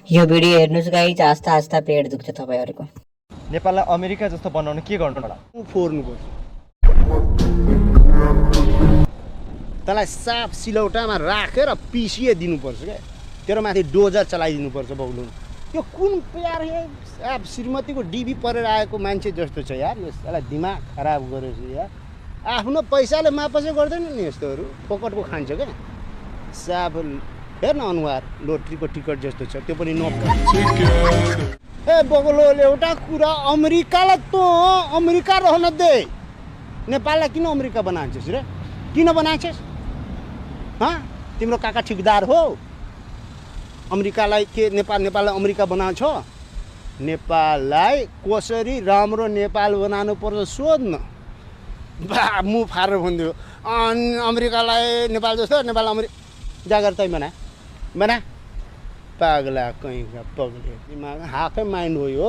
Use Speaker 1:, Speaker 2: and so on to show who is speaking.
Speaker 1: यो भिडियो हेर्नुस् गाइज, आस्ता आस्ता पेट दुख्छ तपाईहरुको।
Speaker 2: नेपाललाई अमेरिका जस्तो बनाउन के गर्नु होला?
Speaker 3: फोर्नुपर्छ। त्यसलाई साफ सिलौटामा राखेर पिसिए दिनुपर्छ क्या। तेरो माथि डोजर चलाइदिनुपर्छ बौलुन। यो कुन यार साफ श्रीमतीको डिबी परेर आएको मान्छे जस्तो छ यार। यसलाई दिमाग खराब गरेछ यार। आफ्नो पैसाले मापसै गर्दैन नि यस्तोहरू, पकटको खान्छ क्या। साफ हेर्न अनुहार लोटरीको टिकट जस्तो छ, त्यो पनि ए बगलोले एउटा कुरा, अमेरिकालाई त अमेरिका रहन दे, नेपाललाई किन अमेरिका बनान्छस् रे? किन बनान्छस्? तिम्रो काका ठिकदार हो? अमेरिकालाई के नेपाललाई अमेरिका बनाउँछ? नेपाललाई कसरी राम्रो नेपाल बनाउनु पर्छ सोध्न। बा मुख फारेर भनिदियो अमेरिकालाई नेपाल जस्तो, नेपाल जागर तै बना पागला कहीँ का पगले, दिमाग हाफै माइन्ड हो यो।